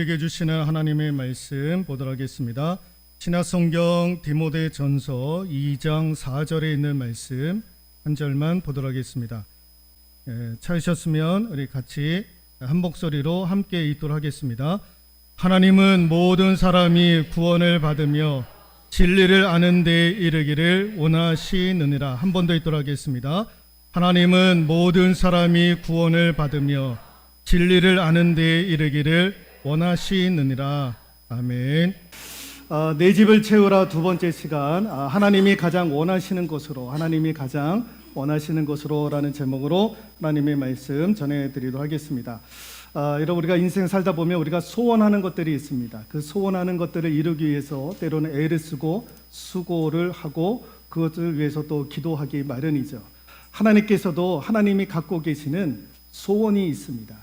우리에게 주시는 하나님의 말씀 보도록 하겠습니다. 신약성경 디모데전서 2장 4절에 있는 말씀 한 절만 보도록 하겠습니다. 찾으셨으면 우리 같이 한 목소리로 함께 읽도록 하겠습니다. 하나님은 모든 사람이 구원을 받으며 진리를 아는 데 이르기를 원하시느니라. 한 번 더 읽도록 하겠습니다. 하나님은 모든 사람이 구원을 받으며 진리를 아는 데 이르기를 원하시느니라. 아멘. 내 집을 채우라 두 번째 시간, 하나님이 가장 원하시는 것으로, 하나님이 가장 원하시는 것으로 라는 제목으로 하나님의 말씀 전해드리도록 하겠습니다. 여러분, 우리가 인생 살다 보면 우리가 소원하는 것들이 있습니다. 그 소원하는 것들을 이루기 위해서 때로는 애를 쓰고 수고를 하고 그것을 위해서 또 기도하기 마련이죠. 하나님께서도 하나님이 갖고 계시는 소원이 있습니다.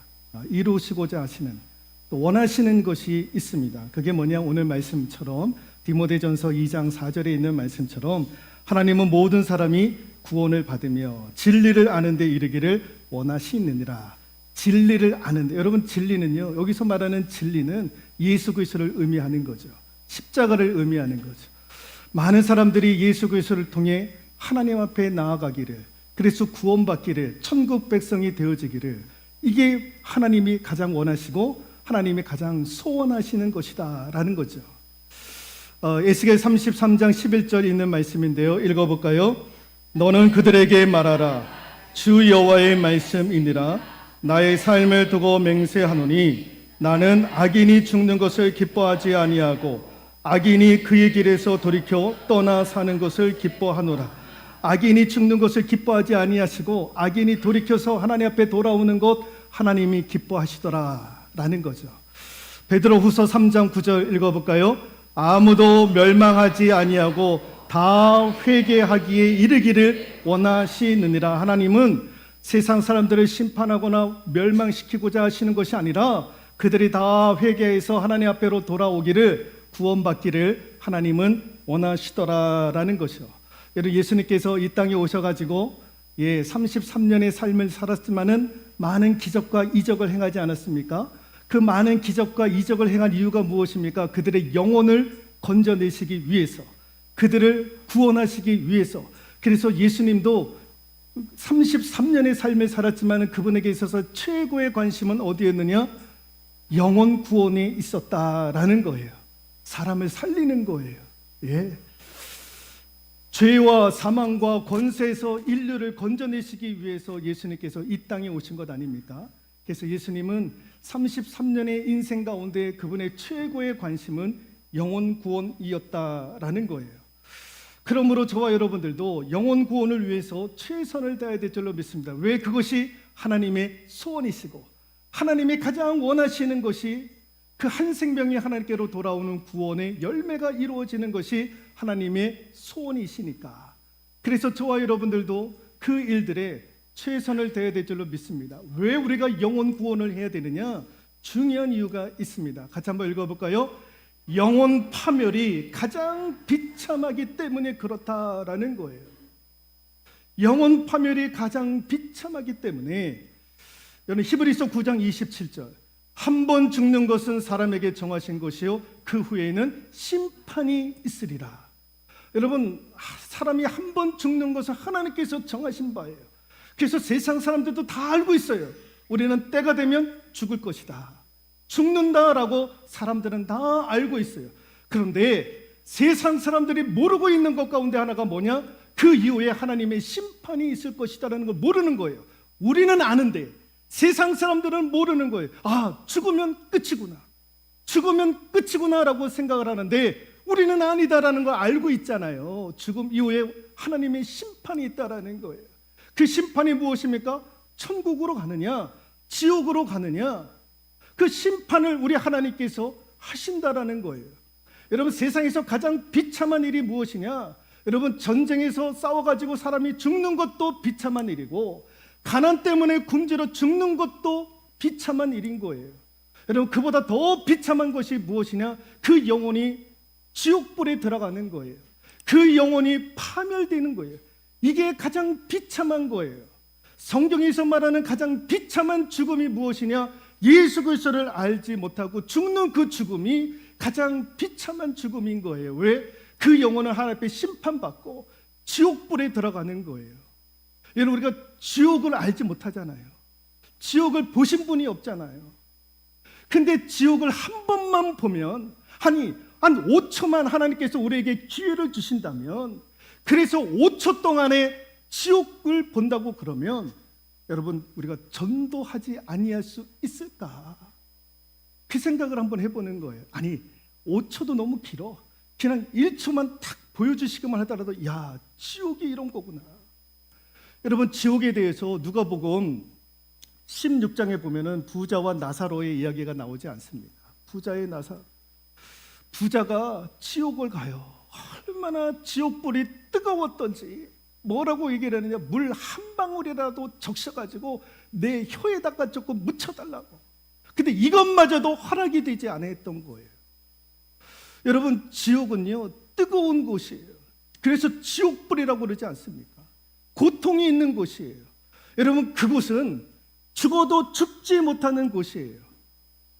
이루시고자 하시는, 또 원하시는 것이 있습니다. 그게 뭐냐? 오늘 말씀처럼 디모데전서 2장 4절에 있는 말씀처럼 하나님은 모든 사람이 구원을 받으며 진리를 아는 데 이르기를 원하시느니라. 진리를 아는데, 여러분, 진리는요, 여기서 말하는 진리는 예수 그리스도를 의미하는 거죠. 십자가를 의미하는 거죠. 많은 사람들이 예수 그리스도를 통해 하나님 앞에 나아가기를, 그래서 구원받기를, 천국 백성이 되어지기를, 이게 하나님이 가장 원하시고 하나님이 가장 소원하시는 것이다 라는 거죠. 에스겔 33장 11절 있는 말씀인데요, 읽어볼까요? 너는 그들에게 말하라. 주 여호와의 말씀이니라. 나의 삶을 두고 맹세하노니 나는 악인이 죽는 것을 기뻐하지 아니하고 악인이 그의 길에서 돌이켜 떠나 사는 것을 기뻐하노라. 악인이 죽는 것을 기뻐하지 아니하시고 악인이 돌이켜서 하나님 앞에 돌아오는 것 하나님이 기뻐하시더라 라는 거죠. 베드로후서 3장 9절 읽어볼까요? 아무도 멸망하지 아니하고 다 회개하기에 이르기를 원하시느니라. 하나님은 세상 사람들을 심판하거나 멸망시키고자 하시는 것이 아니라 그들이 다 회개해서 하나님 앞에로 돌아오기를, 구원받기를 하나님은 원하시더라라는 것이요. 여러분, 예수님께서 이 땅에 오셔가지고 33년의 삶을 살았지만은 많은 기적과 이적을 행하지 않았습니까? 그 많은 기적과 이적을 행한 이유가 무엇입니까? 그들의 영혼을 건져내시기 위해서, 그들을 구원하시기 위해서. 그래서 예수님도 33년의 삶을 살았지만 그분에게 있어서 최고의 관심은 어디였느냐? 영혼 구원에 있었다라는 거예요. 사람을 살리는 거예요. 죄와 사망과 권세에서 인류를 건져내시기 위해서 예수님께서 이 땅에 오신 것 아닙니까? 그래서 예수님은 33년의 인생 가운데 그분의 최고의 관심은 영혼 구원이었다라는 거예요. 그러므로 저와 여러분들도 영혼 구원을 위해서 최선을 다해야 될 줄로 믿습니다. 왜? 그것이 하나님의 소원이시고 하나님이 가장 원하시는 것이 그 한 생명이 하나님께로 돌아오는 구원의 열매가 이루어지는 것이 하나님의 소원이시니까. 그래서 저와 여러분들도 그 일들에 최선을 다해야 될 줄로 믿습니다. 왜 우리가 영혼 구원을 해야 되느냐? 중요한 이유가 있습니다. 같이 한번 읽어볼까요? 영혼 파멸이 가장 비참하기 때문에 그렇다라는 거예요. 영혼 파멸이 가장 비참하기 때문에. 여러분, 히브리서 9장 27절, 한 번 죽는 것은 사람에게 정하신 것이요 그 후에는 심판이 있으리라. 여러분, 사람이 한 번 죽는 것은 하나님께서 정하신 바예요. 그래서 세상 사람들도 다 알고 있어요. 우리는 때가 되면 죽을 것이다, 죽는다라고 사람들은 다 알고 있어요. 그런데 세상 사람들이 모르고 있는 것 가운데 하나가 뭐냐? 그 이후에 하나님의 심판이 있을 것이다라는 걸 모르는 거예요. 우리는 아는데 세상 사람들은 모르는 거예요. 죽으면 끝이구나, 죽으면 끝이구나라고 생각을 하는데 우리는 아니다라는 걸 알고 있잖아요. 죽음 이후에 하나님의 심판이 있다라는 거예요. 그 심판이 무엇입니까? 천국으로 가느냐, 지옥으로 가느냐, 그 심판을 우리 하나님께서 하신다라는 거예요. 여러분, 세상에서 가장 비참한 일이 무엇이냐? 여러분, 전쟁에서 싸워가지고 사람이 죽는 것도 비참한 일이고, 가난 때문에 굶주려 죽는 것도 비참한 일인 거예요. 여러분, 그보다 더 비참한 것이 무엇이냐? 그 영혼이 지옥불에 들어가는 거예요. 그 영혼이 파멸되는 거예요. 이게 가장 비참한 거예요. 성경에서 말하는 가장 비참한 죽음이 무엇이냐? 예수 그리스도를 알지 못하고 죽는 그 죽음이 가장 비참한 죽음인 거예요. 왜? 그 영혼은 하나님 앞에 심판받고 지옥불에 들어가는 거예요. 여러분, 우리가 지옥을 알지 못하잖아요. 지옥을 보신 분이 없잖아요. 근데 지옥을 한 번만 보면, 한 5초만 하나님께서 우리에게 기회를 주신다면, 그래서 5초 동안에 지옥을 본다고 그러면 여러분, 우리가 전도하지 아니할 수 있을까? 그 생각을 한번 해보는 거예요. 아니, 5초도 너무 길어. 그냥 1초만 탁 보여주시기만 하더라도, 야, 지옥이 이런 거구나. 여러분, 지옥에 대해서 누가복음 16장에 보면은 부자와 나사로의 이야기가 나오지 않습니까? 부자가 지옥을 가요. 얼마나 지옥불이 뜨거웠던지. 뭐라고 얘기를 하느냐? 물 한 방울이라도 적셔가지고 내 혀에다가 조금 묻혀달라고. 근데 이것마저도 허락이 되지 않았던 거예요. 여러분, 지옥은요, 뜨거운 곳이에요. 그래서 지옥불이라고 그러지 않습니까? 고통이 있는 곳이에요. 여러분, 그곳은 죽어도 죽지 못하는 곳이에요.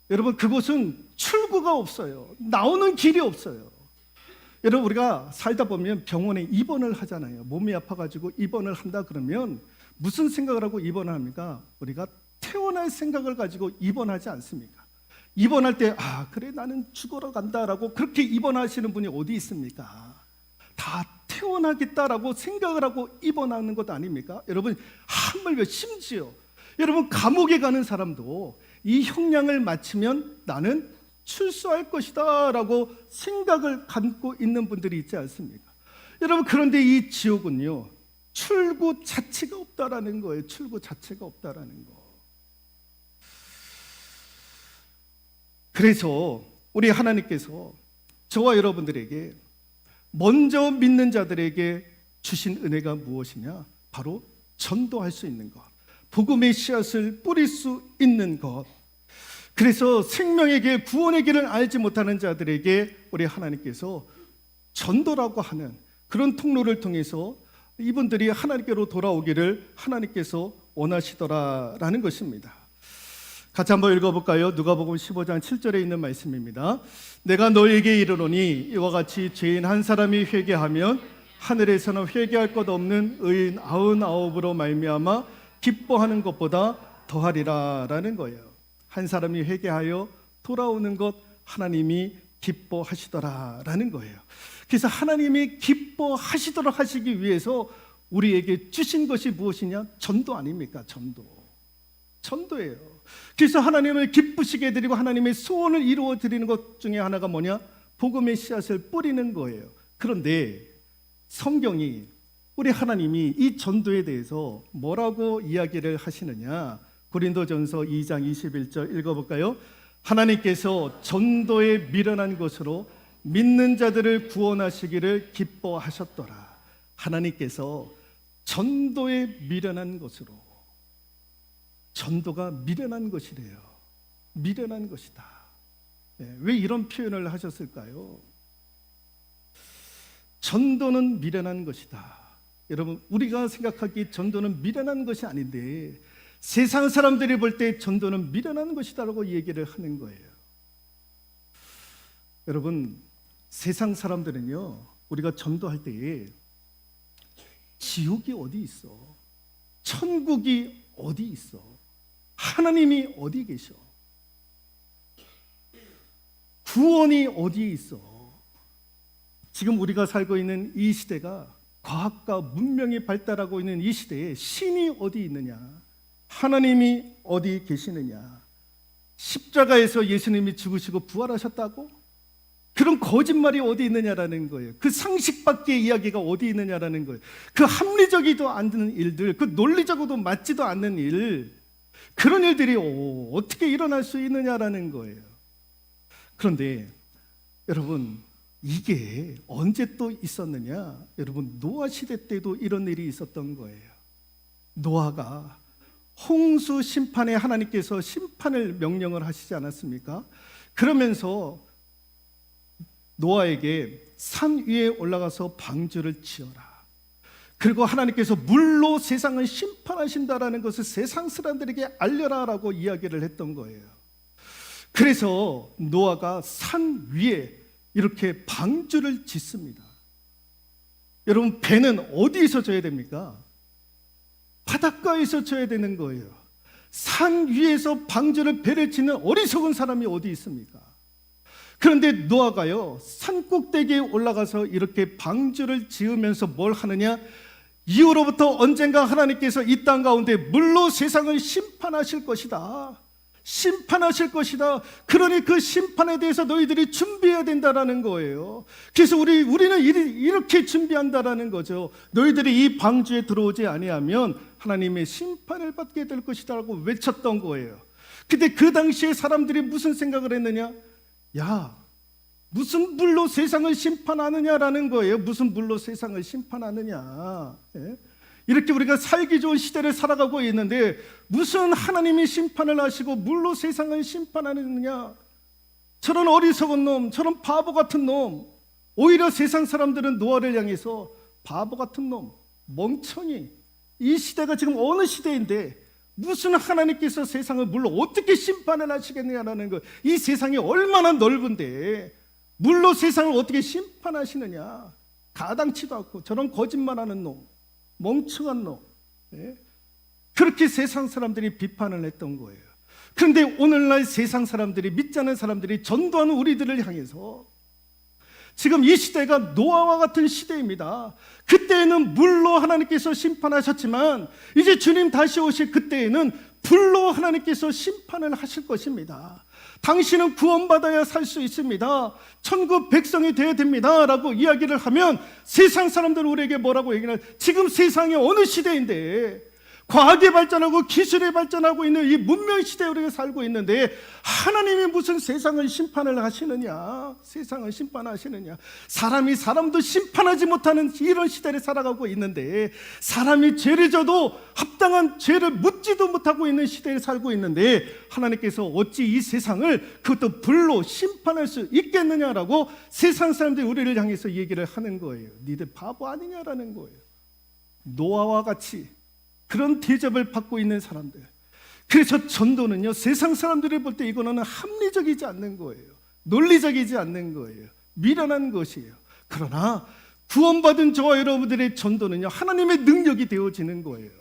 여러분, 그곳은 출구가 없어요. 나오는 길이 없어요. 여러분, 우리가 살다 보면 병원에 입원을 하잖아요. 몸이 아파가지고 입원을 한다 그러면 무슨 생각을 하고 입원을 합니까? 우리가 태어날 생각을 가지고 입원하지 않습니까? 입원할 때, 그래, 나는 죽으러 간다라고 그렇게 입원하시는 분이 어디 있습니까? 다 태어나겠다라고 생각을 하고 입원하는 것 아닙니까? 여러분, 하물며 심지어 여러분, 감옥에 가는 사람도 이 형량을 마치면 나는 출소할 것이다 라고 생각을 갖고 있는 분들이 있지 않습니까? 여러분, 그런데 이 지옥은요, 출구 자체가 없다라는 거예요. 출구 자체가 없다라는 거. 그래서 우리 하나님께서 저와 여러분들에게, 먼저 믿는 자들에게 주신 은혜가 무엇이냐? 바로 전도할 수 있는 것, 복음의 씨앗을 뿌릴 수 있는 것. 그래서 생명의 길, 구원의 길을 알지 못하는 자들에게 우리 하나님께서 전도라고 하는 그런 통로를 통해서 이분들이 하나님께로 돌아오기를 하나님께서 원하시더라라는 것입니다. 같이 한번 읽어볼까요? 누가복음 15장 7절에 있는 말씀입니다. 내가 너에게 이르노니 이와 같이 죄인 한 사람이 회개하면 하늘에서는 회개할 것 없는 의인 99으로 말미암아 기뻐하는 것보다 더하리라 라는 거예요. 한 사람이 회개하여 돌아오는 것 하나님이 기뻐하시더라 라는 거예요. 그래서 하나님이 기뻐하시도록 하시기 위해서 우리에게 주신 것이 무엇이냐? 전도 아닙니까? 전도예요. 그래서 하나님을 기쁘시게 해드리고 하나님의 소원을 이루어 드리는 것 중에 하나가 뭐냐? 복음의 씨앗을 뿌리는 거예요. 그런데 성경이, 우리 하나님이 이 전도에 대해서 뭐라고 이야기를 하시느냐? 고린도전서 2장 21절 읽어볼까요? 하나님께서 전도에 미련한 것으로 믿는 자들을 구원하시기를 기뻐하셨더라. 하나님께서 전도에 미련한 것으로, 전도가 미련한 것이래요. 미련한 것이다. 왜 이런 표현을 하셨을까요? 전도는 미련한 것이다. 여러분, 우리가 생각하기에 전도는 미련한 것이 아닌데 세상 사람들이 볼 때 전도는 미련한 것이다라고 얘기를 하는 거예요. 여러분, 세상 사람들은요, 우리가 전도할 때에 지옥이 어디 있어? 천국이 어디 있어? 하나님이 어디 계셔? 구원이 어디에 있어? 지금 우리가 살고 있는 이 시대가, 과학과 문명이 발달하고 있는 이 시대에 신이 어디 있느냐? 하나님이 어디 계시느냐? 십자가에서 예수님이 죽으시고 부활하셨다고? 그런 거짓말이 어디 있느냐라는 거예요. 그 상식 밖의 이야기가 어디 있느냐라는 거예요. 그 합리적이도 않는 일들, 그 논리적으로도 맞지도 않는 일, 그런 일들이 어떻게 일어날 수 있느냐라는 거예요. 그런데 여러분, 이게 언제 또 있었느냐? 여러분, 노아 시대 때도 이런 일이 있었던 거예요. 노아가 홍수 심판에 하나님께서 심판을 명령을 하시지 않았습니까? 그러면서 노아에게 산 위에 올라가서 방주를 지어라. 그리고 하나님께서 물로 세상을 심판하신다라는 것을 세상 사람들에게 알려라라고 이야기를 했던 거예요. 그래서 노아가 산 위에 이렇게 방주를 짓습니다. 여러분, 배는 어디에서 져야 됩니까? 바닷가에서 져야 되는 거예요. 산 위에서 방주를, 배를 짓는 어리석은 사람이 어디 있습니까? 그런데 노아가요, 산 꼭대기에 올라가서 이렇게 방주를 지으면서 뭘 하느냐? 이후로부터 언젠가 하나님께서 이 땅 가운데 물로 세상을 심판하실 것이다. 심판하실 것이다. 그러니 그 심판에 대해서 너희들이 준비해야 된다라는 거예요. 그래서 우리는 이렇게 준비한다라는 거죠. 너희들이 이 방주에 들어오지 아니하면 하나님의 심판을 받게 될 것이다라고 외쳤던 거예요. 근데 그 당시에 사람들이 무슨 생각을 했느냐? 야, 무슨 물로 세상을 심판하느냐라는 거예요. 무슨 물로 세상을 심판하느냐. 예? 이렇게 우리가 살기 좋은 시대를 살아가고 있는데 무슨 하나님이 심판을 하시고 물로 세상을 심판하느냐. 저런 어리석은 놈, 저런 바보 같은 놈. 오히려 세상 사람들은 노아를 향해서 바보 같은 놈, 멍청이. 이 시대가 지금 어느 시대인데 무슨 하나님께서 세상을 물로 어떻게 심판을 하시겠느냐라는 거. 이 세상이 얼마나 넓은데 물로 세상을 어떻게 심판하시느냐. 가당치도 않고 저런 거짓말하는 놈, 멍청한 놈. 예? 그렇게 세상 사람들이 비판을 했던 거예요. 그런데 오늘날 세상 사람들이, 믿지 않는 사람들이 전도하는 우리들을 향해서 지금 이 시대가 노아와 같은 시대입니다. 그때에는 물로 하나님께서 심판하셨지만 이제 주님 다시 오실 그때에는 불로 하나님께서 심판을 하실 것입니다. 당신은 구원받아야 살 수 있습니다. 천국 백성이 되어야 됩니다 라고 이야기를 하면 세상 사람들은 우리에게 뭐라고 얘기하냐? 지금 세상이 어느 시대인데 과학이 발전하고 기술이 발전하고 있는 이 문명 시대에 우리가 살고 있는데 하나님이 무슨 세상을 심판을 하시느냐? 세상을 심판하시느냐? 사람이 사람도 심판하지 못하는 이런 시대를 살아가고 있는데 사람이 죄를 져도 합당한 죄를 묻지도 못하고 있는 시대에 살고 있는데 하나님께서 어찌 이 세상을 그것도 불로 심판할 수 있겠느냐라고 세상 사람들이 우리를 향해서 얘기를 하는 거예요. 니들 바보 아니냐라는 거예요. 노아와 같이 그런 대접을 받고 있는 사람들. 그래서 전도는요, 세상 사람들이 볼 때 이거는 합리적이지 않는 거예요. 논리적이지 않는 거예요. 미련한 것이에요. 그러나 구원받은 저와 여러분들의 전도는요, 하나님의 능력이 되어지는 거예요.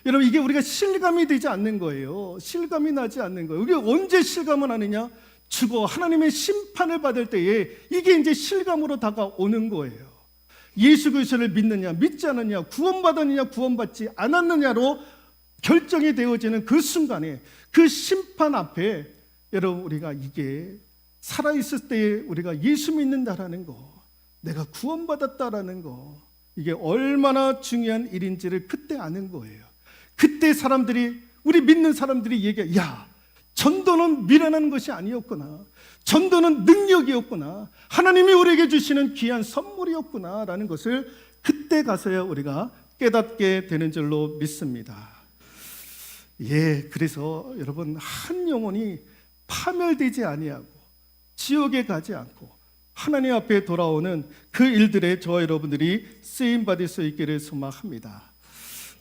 여러분, 이게 우리가 실감이 되지 않는 거예요. 실감이 나지 않는 거예요. 이게 언제 실감을 하느냐? 죽어 하나님의 심판을 받을 때에 이게 이제 실감으로 다가오는 거예요. 예수 그리스도를 믿느냐 믿지 않느냐, 구원받았느냐 구원받지 않았느냐로 결정이 되어지는 그 순간에, 그 심판 앞에 여러분, 우리가 이게 살아있을 때에 우리가 예수 믿는다라는 거, 내가 구원받았다라는 거, 이게 얼마나 중요한 일인지를 그때 아는 거예요. 그때 사람들이, 우리 믿는 사람들이 얘기해, 야, 전도는 미련한 것이 아니었구나. 전도는 능력이었구나. 하나님이 우리에게 주시는 귀한 선물이었구나 라는 것을 그때 가서야 우리가 깨닫게 되는 줄로 믿습니다. 예, 그래서 여러분, 한 영혼이 파멸되지 아니하고 지옥에 가지 않고 하나님 앞에 돌아오는 그 일들에 저와 여러분들이 쓰임받을 수 있기를 소망합니다.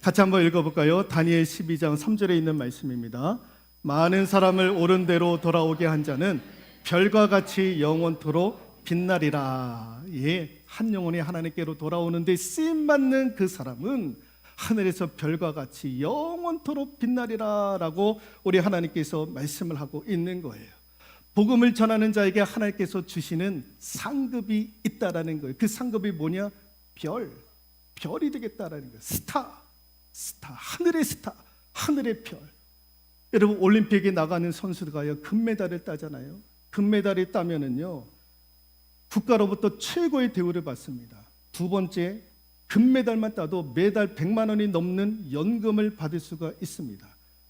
같이 한번 읽어볼까요? 다니엘 12장 3절에 있는 말씀입니다. 많은 사람을 옳은 대로 돌아오게 한 자는 별과 같이 영원토록 빛나리라. 예, 한 영혼이 하나님께로 돌아오는데 쓰임받는 그 사람은 하늘에서 별과 같이 영원토록 빛나리라 라고 우리 하나님께서 말씀을 하고 있는 거예요. 복음을 전하는 자에게 하나님께서 주시는 상급이 있다라는 거예요. 그 상급이 뭐냐? 별이 되겠다라는 거예요. 스타, 하늘의 스타, 하늘의 별. 여러분, 올림픽에 나가는 선수가요, 금메달을 따잖아요. 금메달을 따면은요, 국가로부터 최고의 대우를 받습니다. 두 번째, 금메달만 따도 매달 100만 원이 넘는 연금을 받을 수가 있습니다.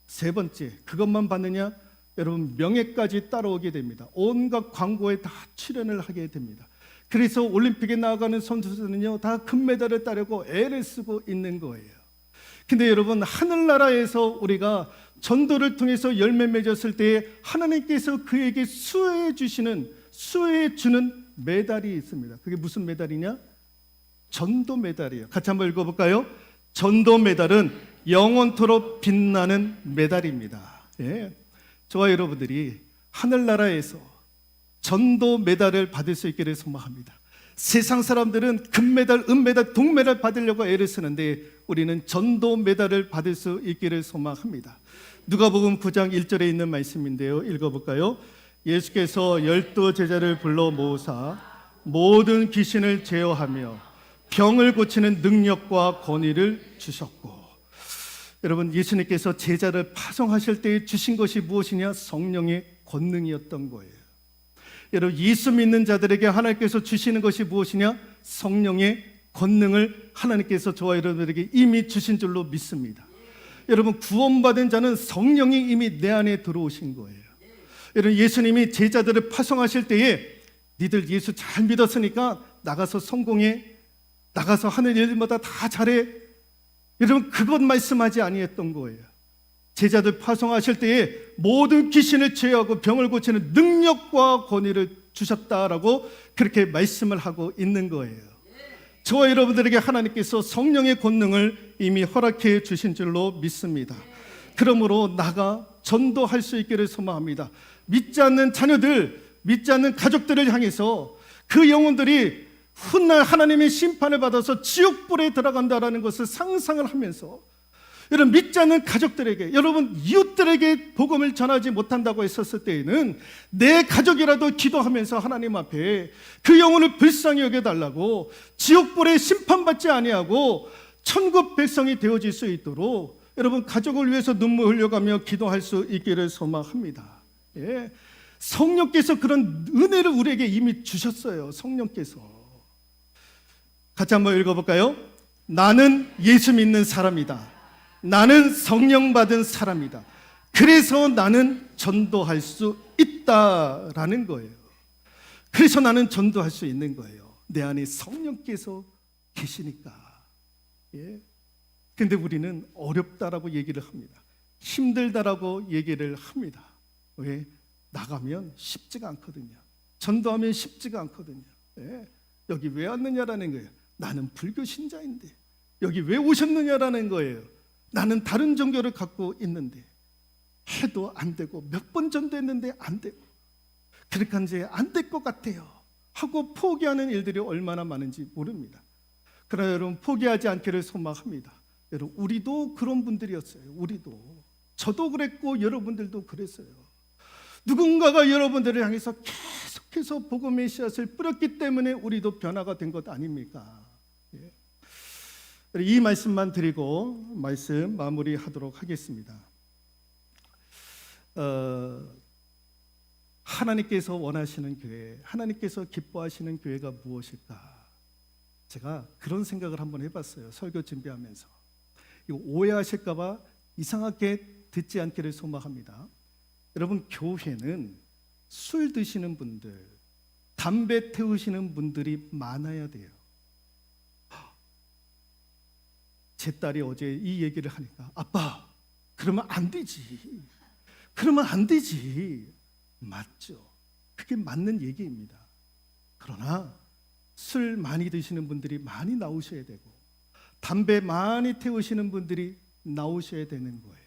세 번째, 그것만 받느냐? 여러분, 명예까지 따라오게 됩니다. 온갖 광고에 다 출연을 하게 됩니다. 그래서 올림픽에 나가는 선수들은요, 다 금메달을 따려고 애를 쓰고 있는 거예요. 근데 여러분, 하늘나라에서 우리가 전도를 통해서 열매 맺었을 때에 하나님께서 그에게 수여해 주는 메달이 있습니다. 그게 무슨 메달이냐? 전도 메달이에요. 같이 한번 읽어볼까요? 전도 메달은 영원토록 빛나는 메달입니다. 예. 저와 여러분들이 하늘나라에서 전도 메달을 받을 수 있기를 소망합니다. 세상 사람들은 금메달, 은메달, 동메달 받으려고 애를 쓰는데 우리는 전도 메달을 받을 수 있기를 소망합니다. 누가복음 9장 1절에 있는 말씀인데요. 읽어볼까요? 예수께서 12 제자를 불러 모으사 모든 귀신을 제어하며 병을 고치는 능력과 권위를 주셨고, 여러분, 예수님께서 제자를 파송하실 때 주신 것이 무엇이냐? 성령의 권능이었던 거예요. 여러분, 예수 믿는 자들에게 하나님께서 주시는 것이 무엇이냐? 성령의 권능을 하나님께서 저와 여러분들에게 이미 주신 줄로 믿습니다. 여러분, 구원받은 자는 성령이 이미 내 안에 들어오신 거예요. 여러분, 예수님이 제자들을 파송하실 때에 니들 예수 잘 믿었으니까 나가서 성공해, 나가서 하는 일마다 다 잘해, 여러분, 그것 말씀하지 아니했던 거예요. 제자들 파송하실 때에 모든 귀신을 제어하고 병을 고치는 능력과 권위를 주셨다라고 그렇게 말씀을 하고 있는 거예요. 저와 여러분들에게 하나님께서 성령의 권능을 이미 허락해 주신 줄로 믿습니다. 그러므로 나가 전도할 수 있기를 소망합니다. 믿지 않는 자녀들, 믿지 않는 가족들을 향해서 그 영혼들이 훗날 하나님의 심판을 받아서 지옥불에 들어간다라는 것을 상상을 하면서, 여러분, 믿지 않는 가족들에게, 여러분 이웃들에게 복음을 전하지 못한다고 했었을 때에는 내 가족이라도 기도하면서 하나님 앞에 그 영혼을 불쌍히 여겨달라고, 지옥불에 심판받지 아니하고 천국 백성이 되어질 수 있도록 여러분 가족을 위해서 눈물 흘려가며 기도할 수 있기를 소망합니다. 예. 성령께서 그런 은혜를 우리에게 이미 주셨어요. 성령께서. 같이 한번 읽어볼까요? 나는 예수 믿는 사람이다. 나는 성령 받은 사람이다. 그래서 나는 전도할 수 있다라는 거예요. 그래서 나는 전도할 수 있는 거예요. 내 안에 성령께서 계시니까. 예. 근데 우리는 어렵다라고 얘기를 합니다. 힘들다라고 얘기를 합니다. 왜? 나가면 쉽지가 않거든요. 전도하면 쉽지가 않거든요. 예. 여기 왜 왔느냐라는 거예요. 나는 불교 신자인데 여기 왜 오셨느냐라는 거예요. 나는 다른 종교를 갖고 있는데 해도 안 되고 몇 번 전도했는데 안 되고, 그러니까 이제 안 될 것 같아요 하고 포기하는 일들이 얼마나 많은지 모릅니다. 그러나 여러분, 포기하지 않기를 소망합니다. 여러분, 우리도 그런 분들이었어요. 우리도, 저도 그랬고 여러분들도 그랬어요. 누군가가 여러분들을 향해서 계속해서 복음의 씨앗을 뿌렸기 때문에 우리도 변화가 된 것 아닙니까? 예. 이 말씀만 드리고 말씀 마무리하도록 하겠습니다. 하나님께서 원하시는 교회, 하나님께서 기뻐하시는 교회가 무엇일까? 제가 그런 생각을 한번 해봤어요. 설교 준비하면서. 이거 오해하실까 봐 이상하게 듣지 않기를 소망합니다. 여러분, 교회는 술 드시는 분들, 담배 태우시는 분들이 많아야 돼요. 제 딸이 어제 이 얘기를 하니까, 아빠, 그러면 안 되지. 그러면 안 되지. 맞죠. 그게 맞는 얘기입니다. 그러나 술 많이 드시는 분들이 많이 나오셔야 되고, 담배 많이 태우시는 분들이 나오셔야 되는 거예요.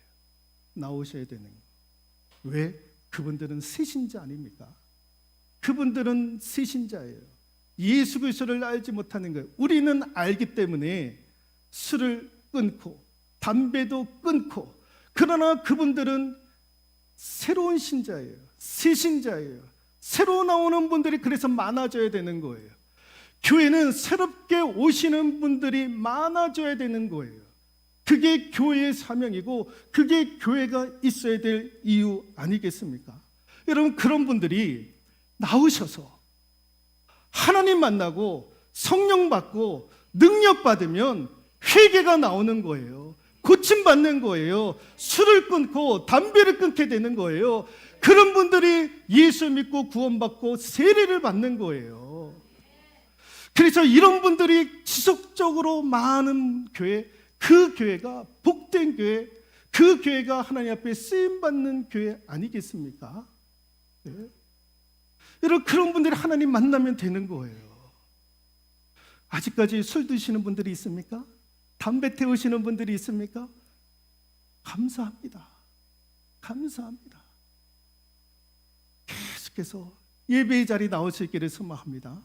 나오셔야 되는 거예요. 왜? 그분들은 새신자 아닙니까? 그분들은 새신자예요. 예수 그리스도를 알지 못하는 거예요. 우리는 알기 때문에 술을 끊고 담배도 끊고, 그러나 그분들은 새로운 신자예요. 새신자예요. 새로 나오는 분들이 그래서 많아져야 되는 거예요. 교회는 새롭게 오시는 분들이 많아져야 되는 거예요. 그게 교회의 사명이고 그게 교회가 있어야 될 이유 아니겠습니까? 여러분, 그런 분들이 나오셔서 하나님 만나고 성령 받고 능력 받으면 회개가 나오는 거예요. 고침받는 거예요. 술을 끊고 담배를 끊게 되는 거예요. 그런 분들이 예수 믿고 구원받고 세례를 받는 거예요. 그래서 이런 분들이 지속적으로 많은 교회, 그 교회가 복된 교회, 그 교회가 하나님 앞에 쓰임받는 교회 아니겠습니까? 네. 여러분, 그런 분들이 하나님 만나면 되는 거예요. 아직까지 술 드시는 분들이 있습니까? 담배 태우시는 분들이 있습니까? 감사합니다. 감사합니다. 계속해서 예배의 자리 나올 수 있기를 소망합니다.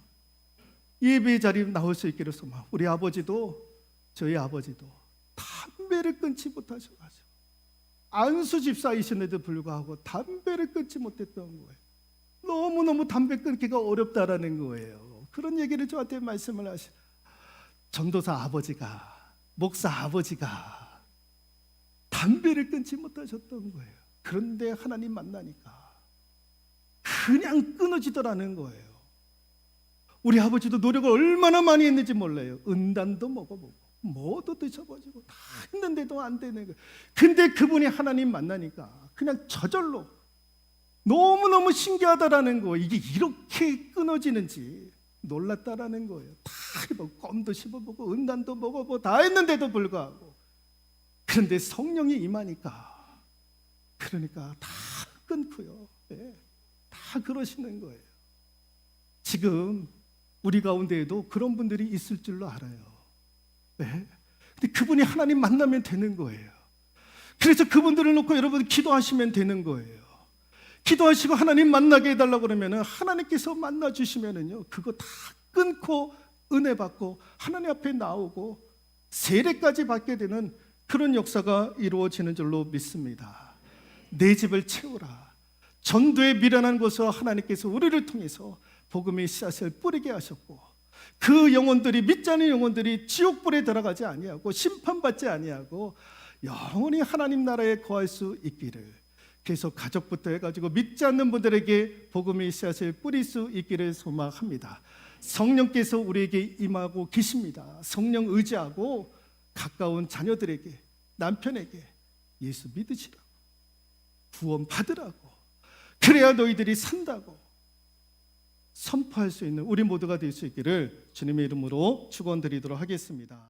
예배의 자리 나올 수 있기를 소망합니다. 우리 아버지도, 저희 아버지도 담배를 끊지 못하셔가지고 안수 집사이신데도 불구하고 담배를 끊지 못했던 거예요. 너무너무 담배 끊기가 어렵다라는 거예요. 그런 얘기를 저한테 말씀을 하시. 전도사 아버지가, 목사 아버지가 담배를 끊지 못하셨던 거예요. 그런데 하나님 만나니까 그냥 끊어지더라는 거예요. 우리 아버지도 노력을 얼마나 많이 했는지 몰라요. 은단도 먹어보고 뭐도 드셔보고 다 했는데도 안 되는 거예요. 근데 그분이 하나님 만나니까 그냥 저절로 너무너무 신기하다라는 거예요. 이게 이렇게 끊어지는지 놀랐다라는 거예요. 다 해보고 껌도 씹어보고 은단도 먹어보고 다 했는데도 불구하고. 그런데 성령이 임하니까 그러니까 다 끊고요. 네, 다 그러시는 거예요. 지금 우리 가운데에도 그런 분들이 있을 줄로 알아요. 네? 근데 그분이 하나님 만나면 되는 거예요. 그래서 그분들을 놓고 여러분 기도하시면 되는 거예요. 기도하시고 하나님 만나게 해달라고 그러면은 하나님께서 만나주시면은요, 그거 다 끊고 은혜 받고 하나님 앞에 나오고 세례까지 받게 되는 그런 역사가 이루어지는 줄로 믿습니다. 내 집을 채우라. 전도에 미련한 곳으로 하나님께서 우리를 통해서 복음의 씨앗을 뿌리게 하셨고, 그 영혼들이, 믿지 않는 영혼들이 지옥불에 들어가지 아니하고 심판받지 아니하고 영원히 하나님 나라에 거할 수 있기를, 그래서 가족부터 해가지고 믿지 않는 분들에게 복음의 씨앗을 뿌릴 수 있기를 소망합니다. 성령께서 우리에게 임하고 계십니다. 성령 의지하고 가까운 자녀들에게, 남편에게 예수 믿으시라고, 구원 받으라고, 그래야 너희들이 산다고 선포할 수 있는 우리 모두가 될 수 있기를 주님의 이름으로 축원드리도록 하겠습니다.